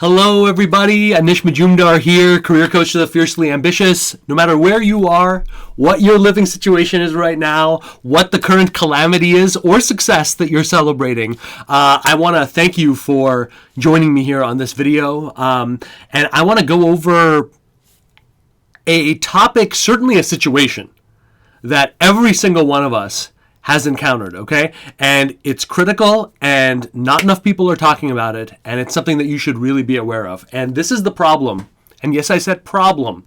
Hello, everybody. Anish Majumdar here, career coach to the fiercely ambitious. No matter where you are, what your living situation is right now, what the current calamity is or success that you're celebrating, I want to thank you for joining me here on this video. And I want to go over a topic, certainly a situation that every single one of us has encountered, okay? And it's critical and not enough people are talking about it, and it's something that you should really be aware of. And this is the problem, and yes, I said problem,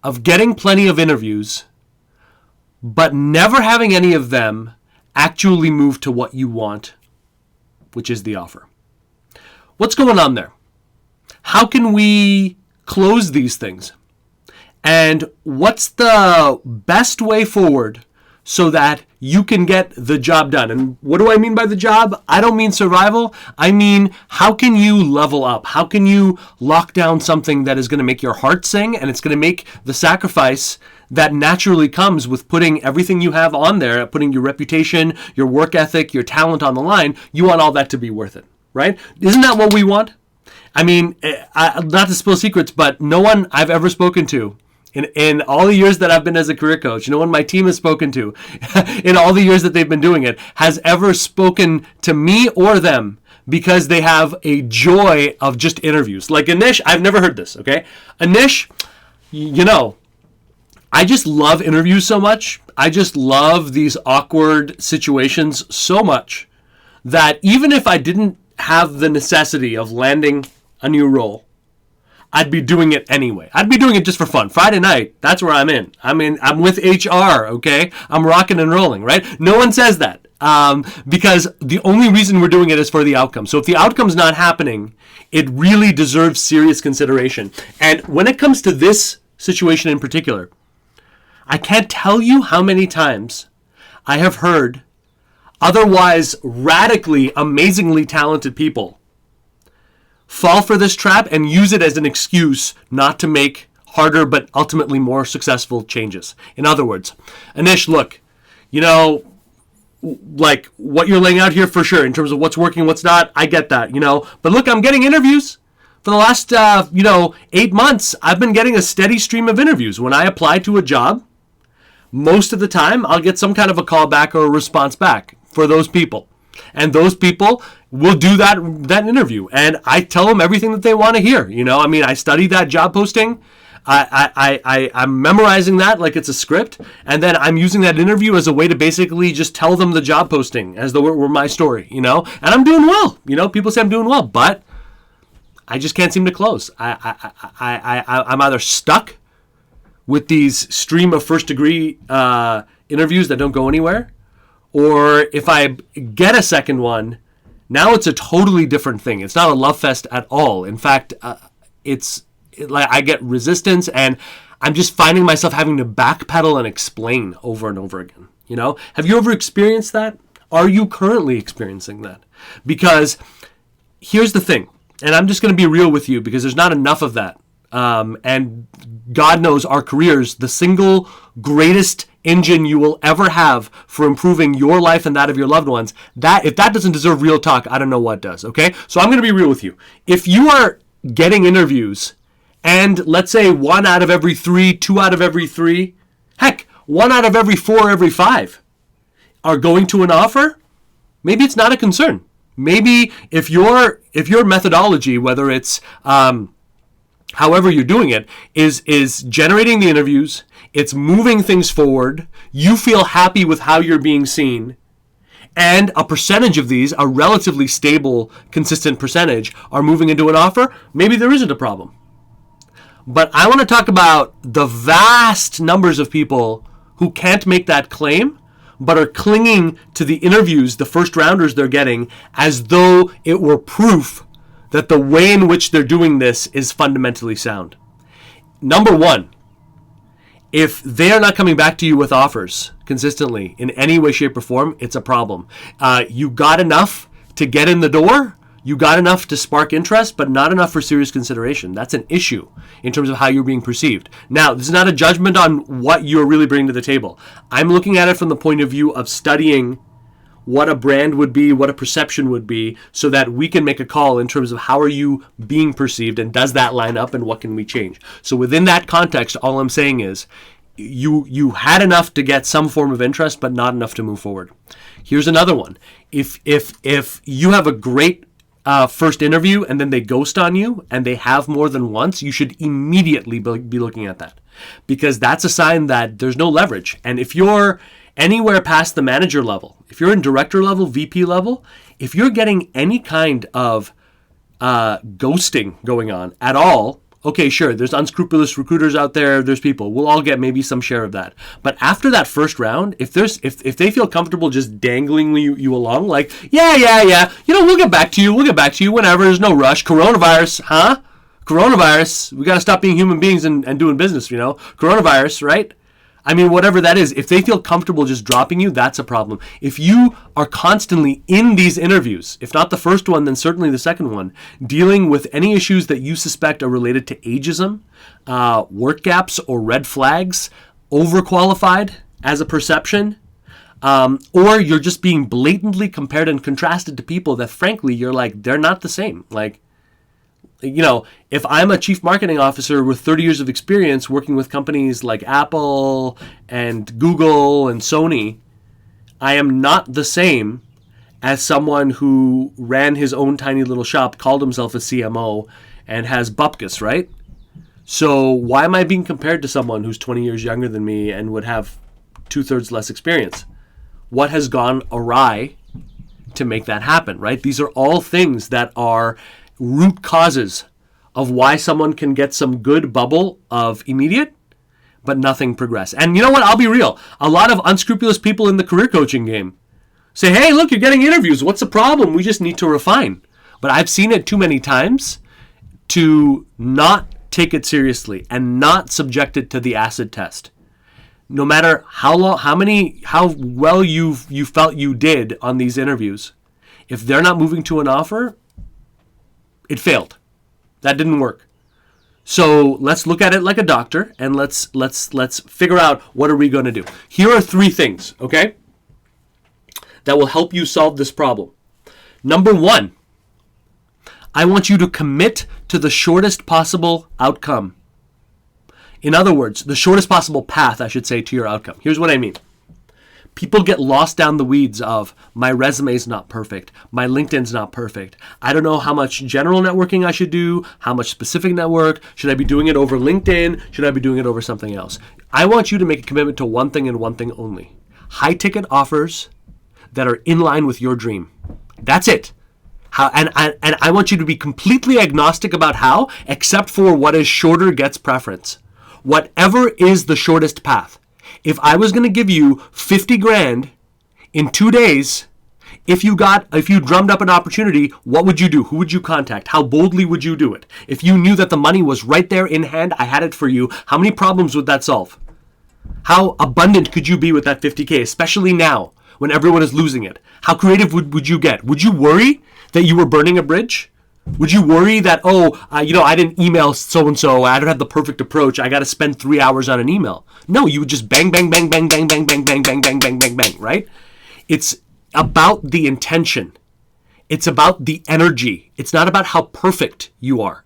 of getting plenty of interviews, but never having any of them actually move to what you want, which is the offer. What's going on there? How can we close these things? And what's the best way forward so that you can get the job done? And what do I mean by the job? I don't mean survival. I mean, how can you level up? How can you lock down something that is going to make your heart sing, and it's going to make the sacrifice that naturally comes with putting everything you have on there, putting your reputation, your work ethic, your talent on the line. You want all that to be worth it, right? Isn't that what we want? I mean, not to spill secrets, but no one I've ever spoken to in all the years that I've been as a career coach, no one my team has spoken to in all the years that they've been doing it has ever spoken to me or them because they have a joy of just interviews. Like Anish, I've never heard this, okay? Anish, I just love interviews so much. I just love these awkward situations so much that even if I didn't have the necessity of landing a new role, I'd be doing it anyway. I'd be doing it just for fun. Friday night, that's where I'm in. I'm with HR, okay? I'm rocking and rolling, right? No one says that because the only reason we're doing it is for the outcome. So if the outcome's not happening, it really deserves serious consideration. And when it comes to this situation in particular, I can't tell you how many times I have heard otherwise radically, amazingly talented people fall for this trap and use it as an excuse not to make harder but ultimately more successful changes. In other words, Anish, look, like what you're laying out here for sure in terms of what's working, what's not, I get that, but look, I'm getting interviews. For the last, 8 months, I've been getting a steady stream of interviews. When I apply to a job, most of the time, I'll get some kind of a call back or a response back for those people. And those people will do that interview. And I tell them everything that they want to hear. I study that job posting. I'm memorizing that like it's a script. And then I'm using that interview as a way to basically just tell them the job posting as though it were my story, And I'm doing well. People say I'm doing well, but I just can't seem to close. I'm either stuck with these stream of first degree interviews that don't go anywhere, or if I get a second one, now it's a totally different thing. It's not a love fest at all. In fact, I get resistance, and I'm just finding myself having to backpedal and explain over and over again. Have you ever experienced that? Are you currently experiencing that? Because here's the thing, and I'm just going to be real with you because there's not enough of that. And God knows our careers, the single greatest engine you will ever have for improving your life and that of your loved ones, that if that doesn't deserve real talk, I don't know what does, okay? So I'm going to be real with you. If you are getting interviews and let's say 1 out of every 3, 2 out of every 3, heck, 1 out of every 4, every 5 are going to an offer, maybe it's not a concern. Maybe if your methodology, whether it's however you're doing it, is generating the interviews, it's moving things forward, you feel happy with how you're being seen, and a percentage of these, a relatively stable, consistent percentage, are moving into an offer, maybe there isn't a problem. But I want to talk about the vast numbers of people who can't make that claim, but are clinging to the interviews, the first rounders they're getting, as though it were proof that the way in which they're doing this is fundamentally sound. Number one, if they are not coming back to you with offers consistently in any way, shape, or form, it's a problem. You got enough to get in the door. You got enough to spark interest, but not enough for serious consideration. That's an issue in terms of how you're being perceived. Now, this is not a judgment on what you're really bringing to the table. I'm looking at it from the point of view of studying what a brand would be, what a perception would be, so that we can make a call in terms of how are you being perceived and does that line up and what can we change. So within that context, all I'm saying is you had enough to get some form of interest, but not enough to move forward. Here's another one. If you have a great first interview and then they ghost on you and they have more than once, you should immediately be looking at that, because that's a sign that there's no leverage. And if you're anywhere past the manager level, if you're in director level, VP level, if you're getting any kind of ghosting going on at all, okay, sure, there's unscrupulous recruiters out there, there's people. We'll all get maybe some share of that. But after that first round, if they feel comfortable just dangling you along, like, yeah, we'll get back to you whenever, there's no rush. Coronavirus, huh? Coronavirus, we got to stop being human beings and doing business, Coronavirus, right? I mean, whatever that is, if they feel comfortable just dropping you, that's a problem. If you are constantly in these interviews, if not the first one, then certainly the second one, dealing with any issues that you suspect are related to ageism, work gaps or red flags, overqualified as a perception, or you're just being blatantly compared and contrasted to people that, frankly, you're like, they're not the same. Like, if I'm a chief marketing officer with 30 years of experience working with companies like Apple and Google and Sony, I am not the same as someone who ran his own tiny little shop, called himself a CMO, and has bupkis, right? So why am I being compared to someone who's 20 years younger than me and would have 2/3 less experience? What has gone awry to make that happen, right? These are all things that are root causes of why someone can get some good bubble of immediate, but nothing progress. And you know what? I'll be real. A lot of unscrupulous people in the career coaching game say, hey, look, you're getting interviews. What's the problem? We just need to refine. But I've seen it too many times to not take it seriously and not subject it to the acid test. No matter how well you felt you did on these interviews, if they're not moving to an offer, it failed. That didn't work. So let's look at it like a doctor, and let's figure out what are we going to do. Here are 3 things, okay, that will help you solve this problem. Number 1, I want you to commit to the shortest possible outcome. In other words, the shortest possible path, I should say, to your outcome. Here's what I mean. People get lost down the weeds of, my resume's not perfect, my LinkedIn's not perfect, I don't know how much general networking I should do, how much specific network, should I be doing it over LinkedIn, should I be doing it over something else? I want you to make a commitment to one thing and one thing only. High ticket offers that are in line with your dream. That's it. And I want you to be completely agnostic about how, except for what is shorter gets preference. Whatever is the shortest path. If I was going to give you 50 grand in 2 days, if you drummed up an opportunity, what would you do? Who would you contact? How boldly would you do it? If you knew that the money was right there in hand, I had it for you, how many problems would that solve? How abundant could you be with that 50K, especially now when everyone is losing it? How creative would you get? Would you worry that you were burning a bridge? Would you worry that, I didn't email so-and-so, I don't have the perfect approach, I got to spend 3 hours on an email? No, you would just bang, bang, bang, bang, bang, bang, bang, bang, bang, bang, bang, bang, bang, right? It's about the intention. It's about the energy. It's not about how perfect you are.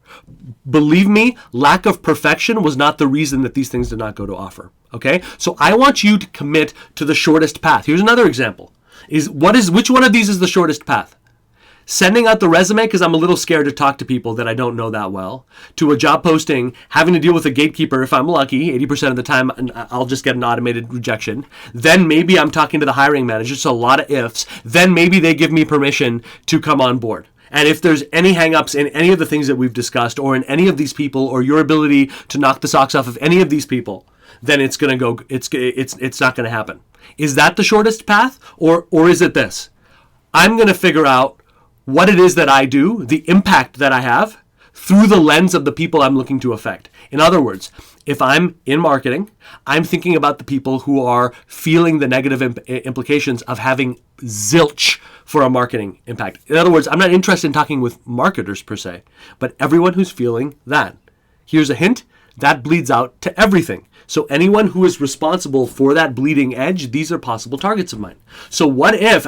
Believe me, lack of perfection was not the reason that these things did not go to offer, okay? So I want you to commit to the shortest path. Here's another example. Which one of these is the shortest path? Sending out the resume because I'm a little scared to talk to people that I don't know that well, to a job posting, having to deal with a gatekeeper if I'm lucky, 80% of the time I'll just get an automated rejection. Then maybe I'm talking to the hiring manager, so a lot of ifs. Then maybe they give me permission to come on board. And if there's any hangups in any of the things that we've discussed, or in any of these people, or your ability to knock the socks off of any of these people, then it's not going to happen. Is that the shortest path, or is it this? I'm going to figure out what it is that I do, the impact that I have, through the lens of the people I'm looking to affect. In other words, if I'm in marketing, I'm thinking about the people who are feeling the negative implications of having zilch for a marketing impact. In other words, I'm not interested in talking with marketers per se, but everyone who's feeling that. Here's a hint. that bleeds out to everything. So anyone who is responsible for that bleeding edge, these are possible targets of mine. So what if,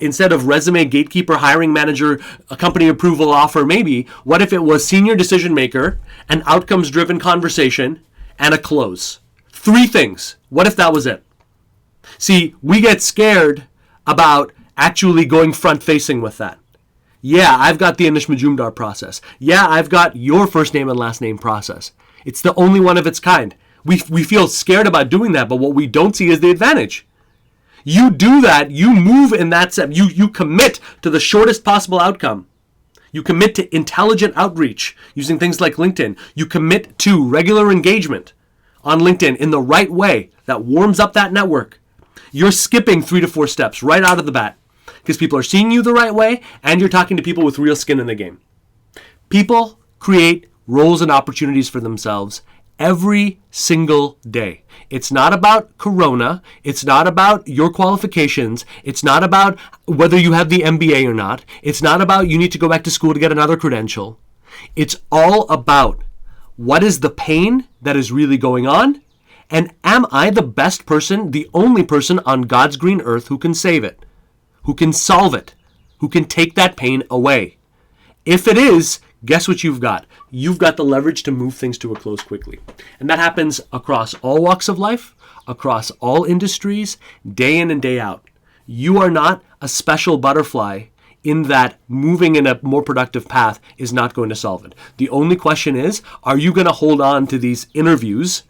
instead of resume, gatekeeper, hiring manager, a company approval offer, maybe, what if it was senior decision maker, an outcomes-driven conversation, and a close? 3 things. What if that was it? See, we get scared about actually going front-facing with that. Yeah, I've got the Anish Majumdar process. Yeah, I've got your first name and last name process. It's the only one of its kind. We feel scared about doing that, but what we don't see is the advantage. You do that, you move in that step, you commit to the shortest possible outcome. You commit to intelligent outreach using things like LinkedIn. You commit to regular engagement on LinkedIn in the right way that warms up that network. You're skipping 3 to 4 steps right out of the bat because people are seeing you the right way and you're talking to people with real skin in the game. People create roles and opportunities for themselves every single day. It's not about Corona. It's not about your qualifications. It's not about whether you have the MBA or not. It's not about you need to go back to school to get another credential. It's all about what is the pain that is really going on, and am I the best person, the only person on God's green earth who can save it, who can solve it, who can take that pain away? If it is, guess what you've got? You've got the leverage to move things to a close quickly. And that happens across all walks of life, across all industries, day in and day out. You are not a special butterfly in that moving in a more productive path is not going to solve it. The only question is, are you going to hold on to these interviews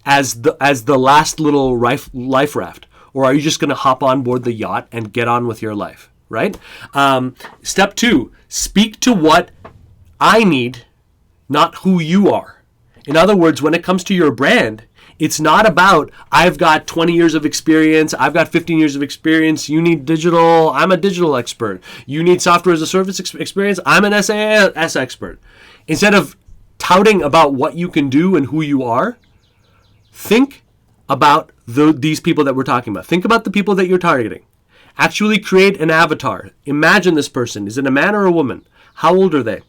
as the last little life raft? Or are you just going to hop on board the yacht and get on with your life, right? Step 2, speak to what I need, not who you are. In other words, when it comes to your brand, it's not about, I've got 20 years of experience, I've got 15 years of experience, you need digital, I'm a digital expert. You need software as a service experience, I'm an SaaS expert. Instead of touting about what you can do and who you are, think about these people that we're talking about. Think about the people that you're targeting. Actually create an avatar. Imagine this person. Is it a man or a woman? How old are they?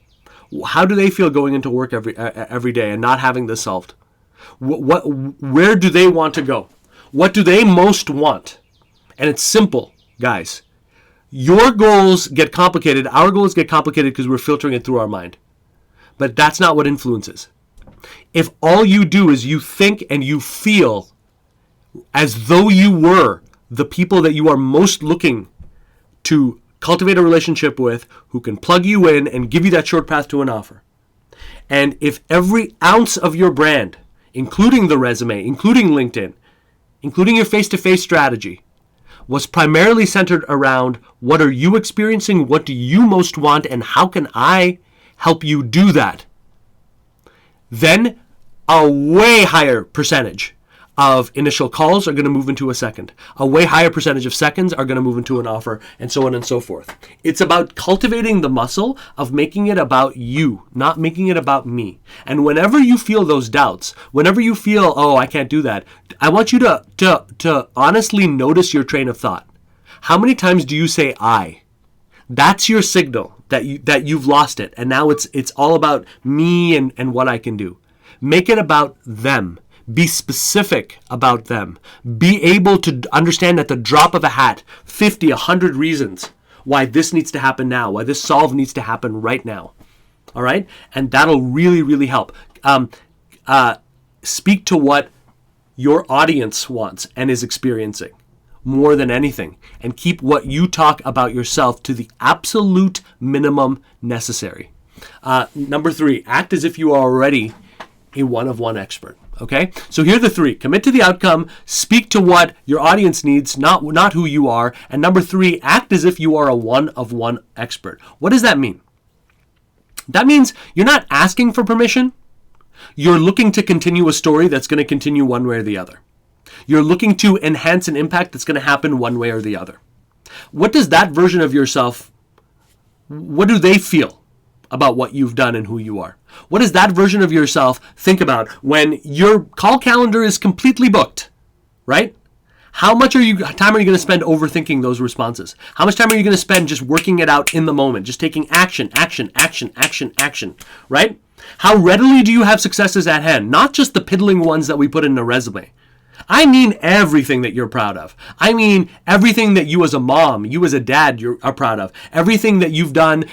How do they feel going into work every day and not having this solved? Where do they want to go? What do they most want? And it's simple, guys. Your goals get complicated. Our goals get complicated because we're filtering it through our mind. But that's not what influence is. If all you do is you think and you feel as though you were the people that you are most looking to cultivate a relationship with, who can plug you in and give you that short path to an offer. And if every ounce of your brand, including the resume, including LinkedIn, including your face-to-face strategy, was primarily centered around what are you experiencing, what do you most want, and how can I help you do that, then a way higher percentage of initial calls are going to move into a second. A way higher percentage of seconds are going to move into an offer, and so on and so forth. It's about cultivating the muscle of making it about you, not making it about me. And whenever you feel those doubts, whenever you feel, oh, I can't do that, I want you to honestly notice your train of thought. How many times do you say I? That's your signal that you've lost it, and now it's all about me and what I can do. Make it about them. Be specific about them. Be able to understand at the drop of a hat 50, 100 reasons why this needs to happen now, why this solve needs to happen right now. All right? And that'll really, really help. Speak to what your audience wants and is experiencing more than anything. And keep what you talk about yourself to the absolute minimum necessary. Number 3, act as if you are already a one-of-one expert. Okay, so here are the 3. Commit to the outcome, speak to what your audience needs, not who you are. And number 3, act as if you are a one-of-one expert. What does that mean? That means you're not asking for permission. You're looking to continue a story that's going to continue one way or the other. You're looking to enhance an impact that's going to happen one way or the other. What does that version of yourself, what do they feel about what you've done and who you are? What does that version of yourself think about when your call calendar is completely booked, right? How much time are you going to spend overthinking those responses? How much time are you going to spend just working it out in the moment, just taking action, right? How readily do you have successes at hand? Not just the piddling ones that we put in a resume. I mean everything that you're proud of. I mean everything that you as a mom, you as a dad, are proud of. Everything that you've done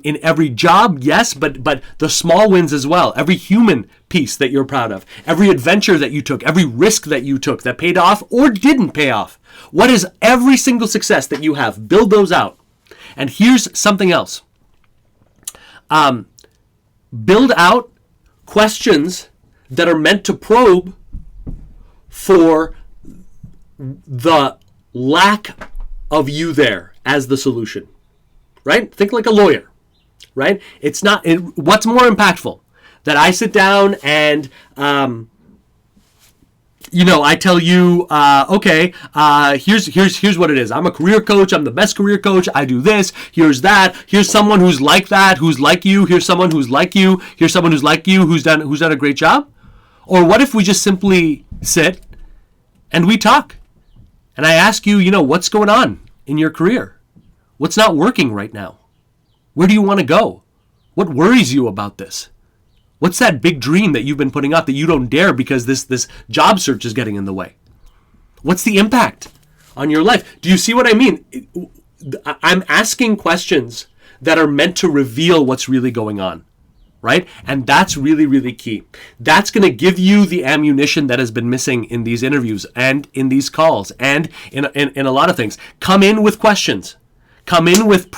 in every job, yes, but the small wins as well. Every human piece that you're proud of. Every adventure that you took. Every risk that you took that paid off or didn't pay off. What is every single success that you have? Build those out. And here's something else. Build out questions that are meant to probe for the lack of you there as the solution, right? Think like a lawyer, right? It's not, what's more impactful? That I sit down and, I tell you, here's what it is. I'm a career coach. I'm the best career coach. I do this. Here's that. Here's someone who's like that, who's like you. Here's someone who's like you. Here's someone who's like you, who's done a great job. Or what if we just simply sit and we talk? And I ask you, what's going on in your career? What's not working right now? Where do you want to go? What worries you about this? What's that big dream that you've been putting up that you don't dare because this job search is getting in the way? What's the impact on your life? Do you see what I mean? I'm asking questions that are meant to reveal what's really going on, right? And that's really, really key. That's going to give you the ammunition that has been missing in these interviews and in these calls and in a lot of things. Come in with questions. Come in with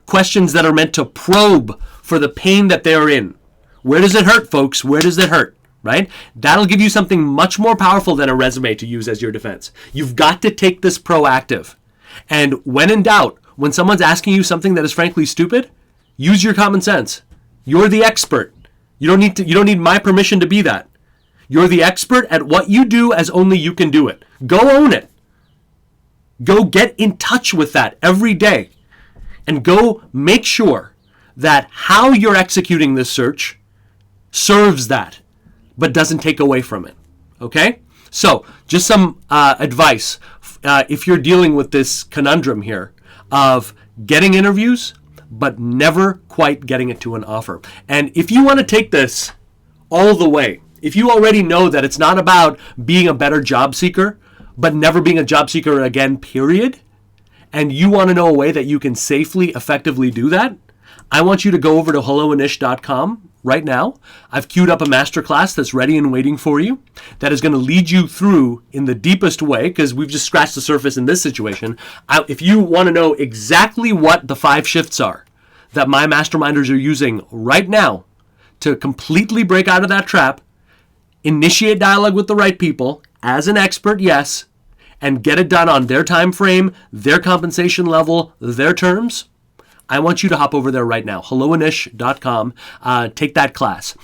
questions that are meant to probe for the pain that they're in. Where does it hurt, folks? Where does it hurt? Right? That'll give you something much more powerful than a resume to use as your defense. You've got to take this proactive. And when in doubt, when someone's asking you something that is frankly stupid, use your common sense. You're the expert. You don't need my permission to be that. You're the expert at what you do as only you can do it. Go own it. Go get in touch with that every day. And go make sure that how you're executing this search serves that, but doesn't take away from it. Okay? So, just some advice. If you're dealing with this conundrum here of getting interviews, but never quite getting it to an offer. And if you want to take this all the way, if you already know that it's not about being a better job seeker, but never being a job seeker again, period, and you want to know a way that you can safely, effectively do that, I want you to go over to helloanish.com right now. I've queued up a masterclass that's ready and waiting for you that is going to lead you through in the deepest way, because we've just scratched the surface in this situation. If you want to know exactly what the 5 shifts are that my masterminders are using right now to completely break out of that trap, initiate dialogue with the right people as an expert, yes, and get it done on their time frame, their compensation level, their terms, I want you to hop over there right now, helloanish.com, take that class.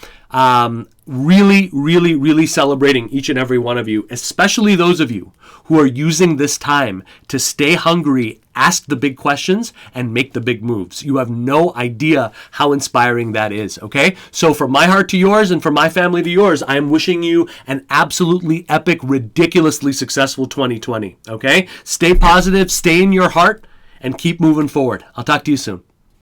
Really, really, really celebrating each and every one of you, especially those of you who are using this time to stay hungry, ask the big questions, and make the big moves. You have no idea how inspiring that is, okay? So from my heart to yours and from my family to yours, I am wishing you an absolutely epic, ridiculously successful 2020, okay? Stay positive, stay in your heart, and keep moving forward. I'll talk to you soon.